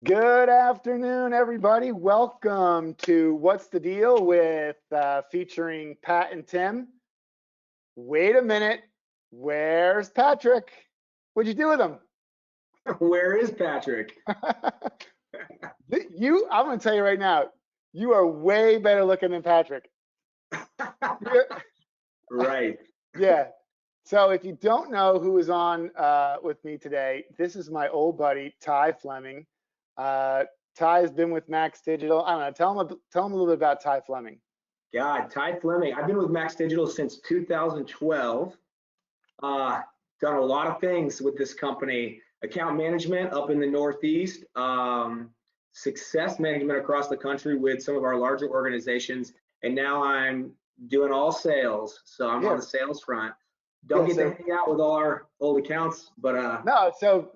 Good afternoon, everybody. Welcome to What's the Deal with featuring Pat and Tim. Wait a minute. Where's Patrick? What'd you do with him? Where is Patrick? I'm going to tell you right now, you are way better looking than Patrick. Right. Yeah. So if you don't know who is on with me today, this is my old buddy, Ty Fleming. Ty has been with Max Digital. I don't know. Tell him a little bit about Ty Fleming. God, Ty Fleming. I've been with Max Digital since 2012. Done a lot of things with this company. Account management up in the Northeast, success management across the country with some of our larger organizations, and now I'm doing all sales. So I'm on the sales front. Don't get to hang out with all our old accounts, but no. So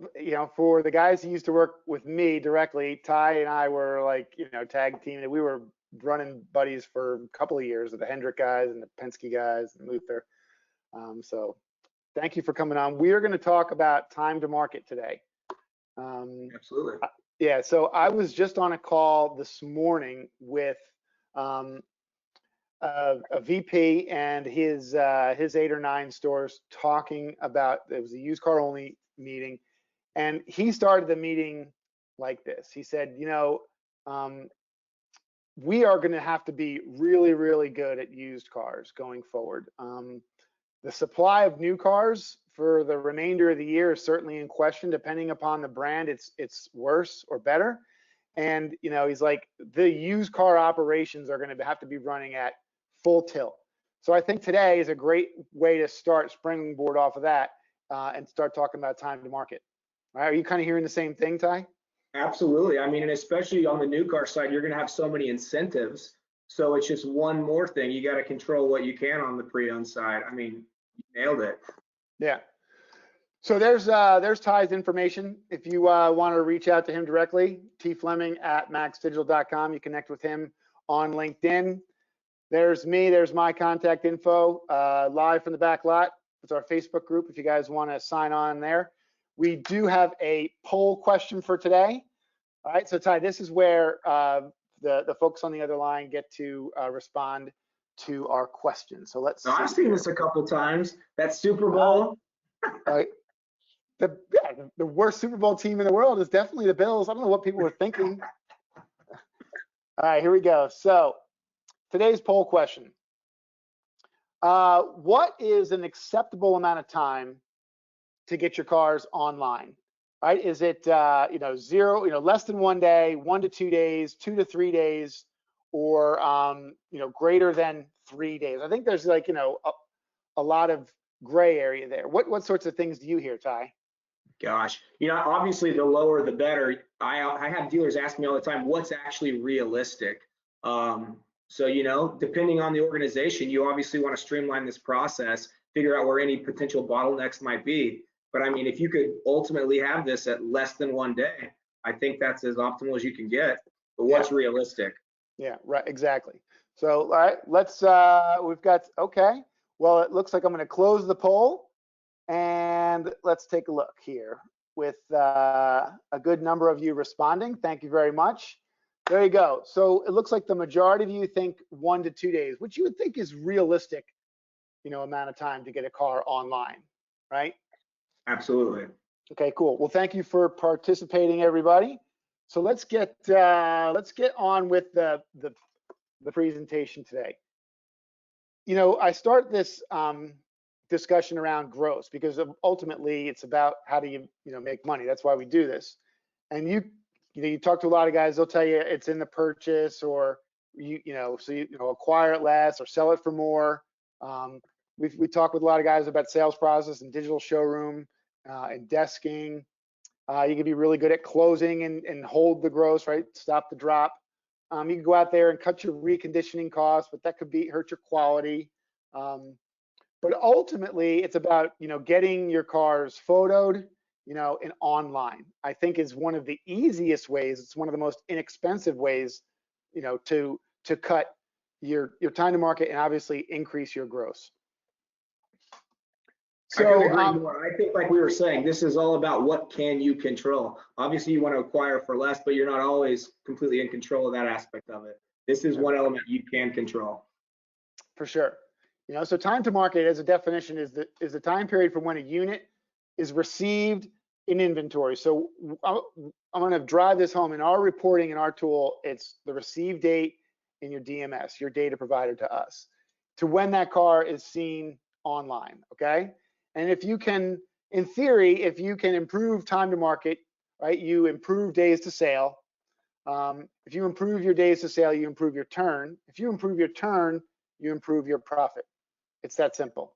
for the guys who used to work with me directly, Ty and I were like tag team, and we were running buddies for a couple of years with the Hendrick guys and the Penske guys and Luther. So thank you for coming on. We are going to talk about time to market today. Absolutely. Yeah. So I was just on a call this morning with a VP and his 8 or 9 stores talking about, it was a used car only meeting, and he started the meeting like this. He said, we are going to have to be really, really good at used cars going forward. The supply of new cars for the remainder of the year is certainly in question. Depending upon the brand, it's worse or better. And he's like, the used car operations are going to have to be running at full tilt. So I think today is a great way to start springboard off of that and start talking about time to market. All right, are you kind of hearing the same thing, Ty? Absolutely. I mean, and especially on the new car side, you're going to have so many incentives. So it's just one more thing. You got to control what you can on the pre-owned side. I mean, you nailed it. Yeah. So there's Ty's information. If you want to reach out to him directly, tfleming@maxdigital.com. You connect with him on LinkedIn. There's me. There's my contact info. Live from the back lot. It's our Facebook group if you guys want to sign on there. We do have a poll question for today. All right, so Ty, this is where the folks on the other line get to respond to our question. So let's see. I've seen this a couple times. That Super Bowl. The worst Super Bowl team in the world is definitely the Bills. I don't know what people were thinking. All right, here we go. So today's poll question. What is an acceptable amount of time to get your cars online? Right? Is it zero, less than 1 day, 1 to 2 days, 2 to 3 days, or greater than 3 days? I think there's like a lot of gray area there. What sorts of things do you hear, Ty? Gosh, obviously the lower the better. I have dealers ask me all the time, what's actually realistic? So, depending on the organization, you obviously want to streamline this process, figure out where any potential bottlenecks might be. But I mean, if you could ultimately have this at less than 1 day, I think that's as optimal as you can get. But what's realistic? Yeah, right, exactly. So, all right, let's, okay. Well, it looks like I'm going to close the poll, and let's take a look here with a good number of you responding. Thank you very much. There you go. So it looks like the majority of you think 1 to 2 days, which you would think is realistic, amount of time to get a car online, right? Absolutely. Okay, cool. Well, thank you for participating, everybody. So let's get on with the presentation today. I start this discussion around gross because ultimately it's about how do you make money. That's why we do this. And you talk to a lot of guys, they'll tell you it's in the purchase, or you acquire it less or sell it for more. We talk with a lot of guys about sales process and digital showroom and desking. You can be really good at closing and hold the gross, right? Stop the drop. You can go out there and cut your reconditioning costs, but that could hurt your quality. But ultimately, it's about getting your cars photoed, and online. I think is one of the easiest ways. It's one of the most inexpensive ways, to cut your time to market and obviously increase your gross. I couldn't So, agree more. I think, like we were saying, this is all about what can you control. Obviously, you want to acquire for less, but you're not always completely in control of that aspect of it. This is one element you can control. for sure. So time to market as a definition is the time period from when a unit is received in inventory. So I'm going to drive this home. In our reporting in our tool, it's the receive date in your DMS, your data provider to us, to when that car is seen online, okay? And if you can, in theory, if you can improve time to market, right, you improve days to sale. If you improve your days to sale, you improve your turn. If you improve your turn, you improve your profit. It's that simple.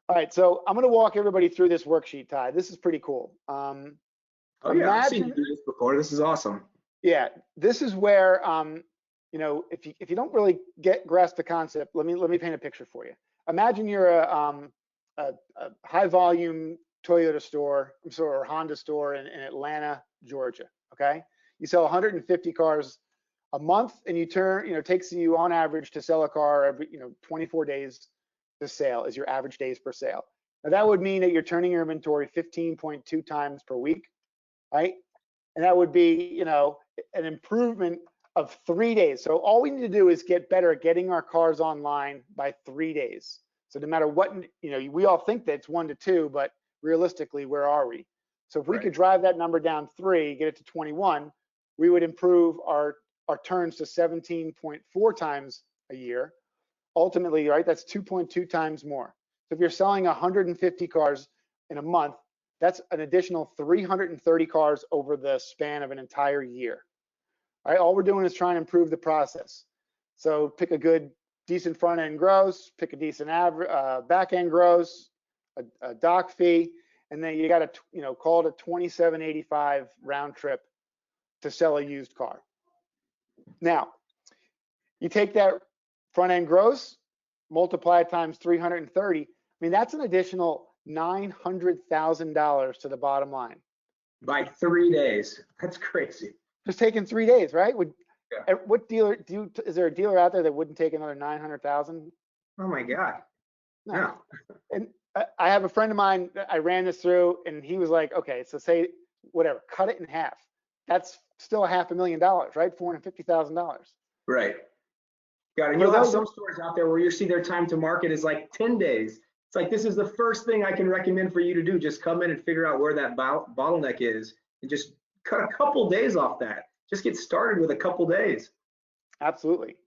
All right, so I'm going to walk everybody through this worksheet, Ty. This is pretty cool. Oh yeah, I've seen you do this before. This is awesome. Yeah, this is where if you don't really grasp the concept, let me paint a picture for you. Imagine you're a high volume Toyota store, or Honda store in Atlanta, Georgia. Okay, you sell 150 cars a month, and it takes you on average to sell a car every 24 days to sale is your average days per sale. Now that would mean that you're turning your inventory 15.2 times per week, right? And that would be an improvement of 3 days. So all we need to do is get better at getting our cars online by 3 days. So no matter what, we all think that it's 1 to 2, but realistically, where are we? So if we could drive that number down 3, get it to 21, we would improve our turns to 17.4 times a year. Ultimately, right, that's 2.2 times more. So if you're selling 150 cars in a month, that's an additional 330 cars over the span of an entire year. All right, all we're doing is trying to improve the process. So pick a good, decent front end gross, pick a decent back end gross, a dock fee, and then you got to call it a 27.85 round trip to sell a used car. Now, you take that front end gross, multiply it times 330. I mean, that's an additional $900,000 to the bottom line. By 3 days. That's crazy. Just taking 3 days, right? What dealer is there a dealer out there that wouldn't take another 900,000? Oh my God. No. And I have a friend of mine that I ran this through, and he was like, okay, so say whatever, cut it in half. That's still $500,000, right? $450,000. Right. Got it. You'll have some stores out there where you see their time to market is like 10 days. It's like, this is the first thing I can recommend for you to do. Just come in and figure out where that bottleneck is and just cut a couple days off that. Just get started with a couple days. Absolutely.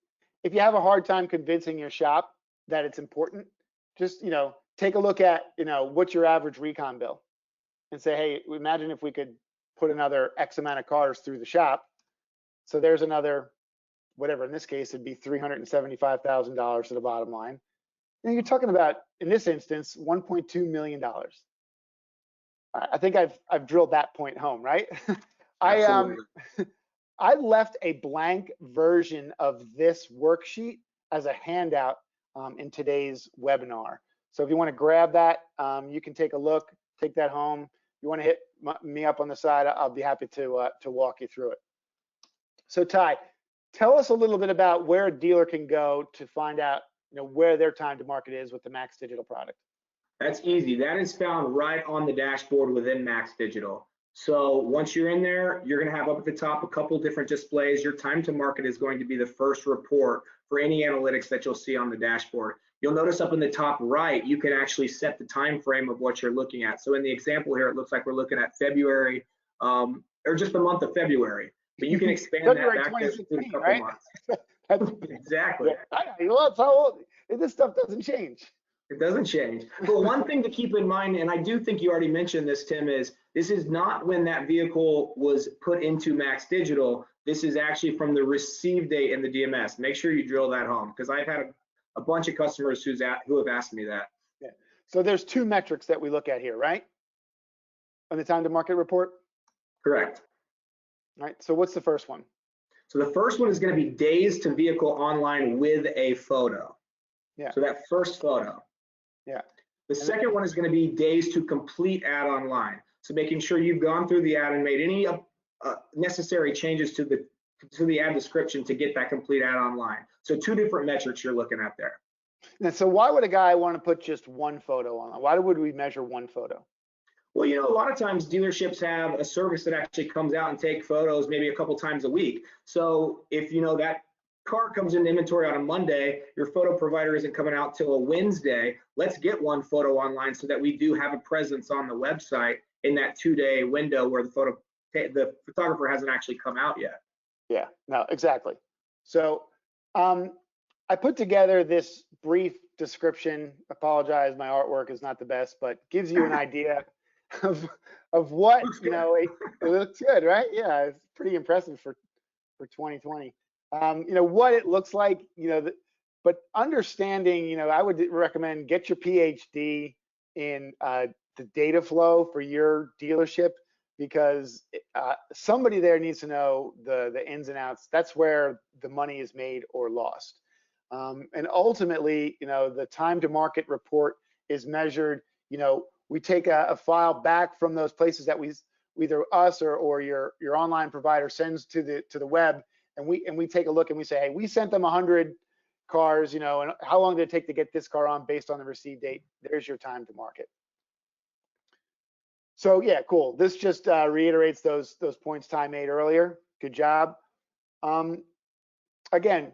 If you have a hard time convincing your shop that it's important, just, take a look at, what's your average recon bill and say, hey, imagine if we could put another X amount of cars through the shop. So there's another, whatever, in this case, it'd be $375,000 to the bottom line. And you're talking about, in this instance, $1.2 million. I think I've drilled that point home, right? I left a blank version of this worksheet as a handout in today's webinar. So if you want to grab that, you can take a look, take that home. If you want to hit me up on the side, I'll be happy to walk you through it. So Ty, tell us a little bit about where a dealer can go to find out where their time to market is with the Max Digital product. That's easy. That is found right on the dashboard within Max Digital. So once you're in there, you're going to have up at the top a couple different displays. Your time to market is going to be the first report for any analytics that you'll see on the dashboard. You'll notice up in the top right, you can actually set the time frame of what you're looking at. So in the example here, it looks like we're looking at February, or just the month of February. But you can expand that back to a couple right? months. Exactly. Well, that's how old. This stuff doesn't change. It doesn't change. But one thing to keep in mind, and I do think you already mentioned this, Tim, is this is not when that vehicle was put into Max Digital. This is actually from the receive date in the DMS. Make sure you drill that home, because I've had a bunch of customers who have asked me that. Yeah. So there's two metrics that we look at here, right? On the time to market report? Correct. All right. So what's the first one? So the first one is going to be days to vehicle online with a photo. Yeah. So that first photo. Yeah. The second one is going to be days to complete ad online. So making sure you've gone through the ad and made any necessary changes to the ad description to get that complete ad online. So two different metrics you're looking at there. And so why would a guy want to put just one photo on? Why would we measure one photo? Well, you know, a lot of times dealerships have a service that actually comes out and take photos maybe a couple times a week. So if you know that car comes into inventory on a Monday, your photo provider isn't coming out till a Wednesday. Let's get one photo online so that we do have a presence on the website in that 2-day window where the photographer hasn't actually come out yet. Yeah, no, exactly. So I put together this brief description. Apologize, my artwork is not the best, but gives you an idea of what, you know, it looks good, right? Yeah, it's pretty impressive for 2020. You know, what it looks like, you know, but understanding, you know, I would recommend get your PhD in the data flow for your dealership, because somebody there needs to know the ins and outs. That's where the money is made or lost. And ultimately, you know, the time to market report is measured. You know, we take a file back from those places that either us or your online provider sends to the web, and we take a look and we say, hey, we sent them 100 cars, you know, and how long did it take to get this car on based on the receive date? There's your time to market. So yeah, cool. This just reiterates those points Ty made earlier. Good job. Again,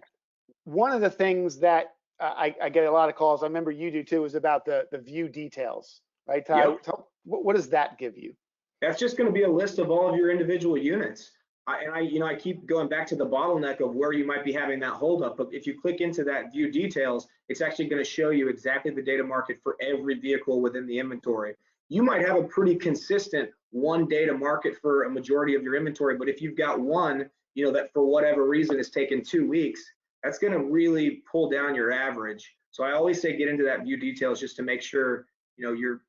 one of the things that I get a lot of calls, I remember you do too, is about the view details, right, Ty? Yep. What does that give you? That's just going to be a list of all of your individual units. I keep going back to the bottleneck of where you might be having that holdup. But if you click into that view details, it's actually going to show you exactly the data market for every vehicle within the inventory. You might have a pretty consistent one data market for a majority of your inventory, but if you've got one, you know, that for whatever reason is taking 2 weeks, that's going to really pull down your average. So I always say get into that view details just to make sure, you know, you're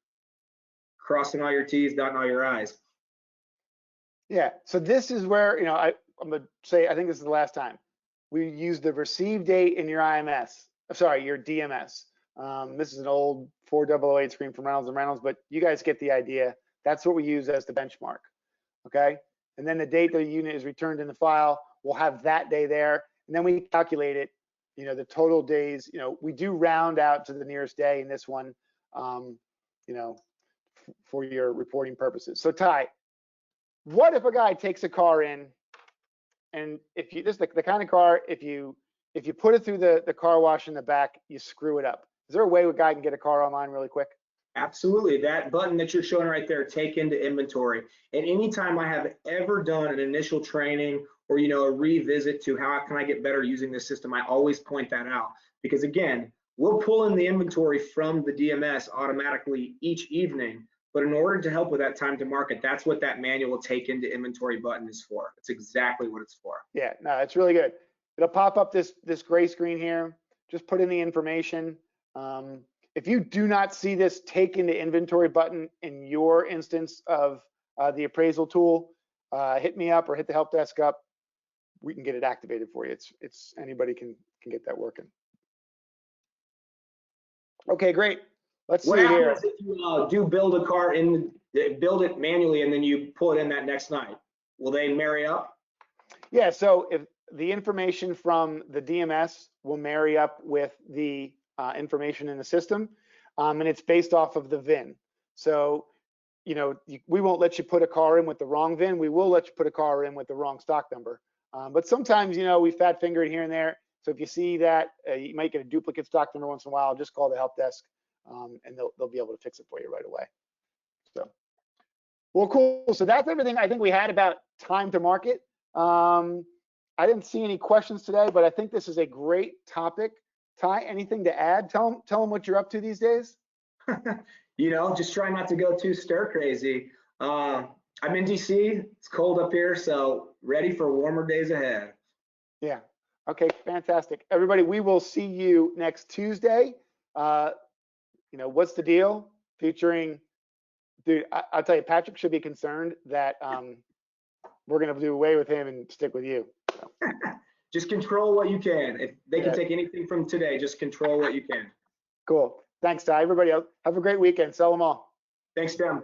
crossing all your T's, dotting all your I's. Yeah, so this is where, you know, I'm gonna say, I think this is the last time we use the receive date in your IMS, sorry, your DMS. This is an old 4008 screen from Reynolds & Reynolds, but you guys get the idea. That's what we use as the benchmark, okay? And then the date the unit is returned in the file, we'll have that day there, and then we calculate it, you know, the total days, you know, we do round out to the nearest day in this one, you know, for your reporting purposes. So Ty, what if a guy takes a car in, and if you, this is the kind of car, if you put it through the car wash in the back, you screw it up. Is there a way a guy can get a car online really quick? Absolutely. That button that you're showing right there, take into inventory. And anytime I have ever done an initial training or, you know, a revisit to how can I get better using this system, I always point that out. Because again, we'll pull in the inventory from the DMS automatically each evening. But in order to help with that time to market, that's what that manual take into inventory button is for. It's exactly what it's for. Yeah, no, it's really good. It'll pop up this gray screen here. Just put in the information. If you do not see this take into inventory button in your instance of the appraisal tool, hit me up or hit the help desk up. We can get it activated for you. It's anybody can get that working. Okay, great. Let's see here. What happens if you do build a car build it manually and then you pull it in that next night? Will they marry up? Yeah, so if the information from the DMS will marry up with the information in the system, and it's based off of the VIN. So, you know, we won't let you put a car in with the wrong VIN. We will let you put a car in with the wrong stock number. But sometimes, you know, we fat finger it here and there. So if you see that, you might get a duplicate stock number once in a while, just call the help desk. And they'll be able to fix it for you right away. So, well, cool. So that's everything I think we had about time to market. I didn't see any questions today, but I think this is a great topic. Ty, anything to add? Tell them what you're up to these days. You know, just try not to go too stir crazy. I'm in DC. It's cold up here, so ready for warmer days ahead. Yeah. Okay. Fantastic. Everybody, we will see you next Tuesday. You know, what's the deal? Featuring, dude, I'll tell you, Patrick should be concerned that we're going to do away with him and stick with you. So. Just control what you can. If they can take anything from today, just control what you can. Cool. Thanks, Ty. Everybody else, have a great weekend. Sell them all. Thanks, Tim.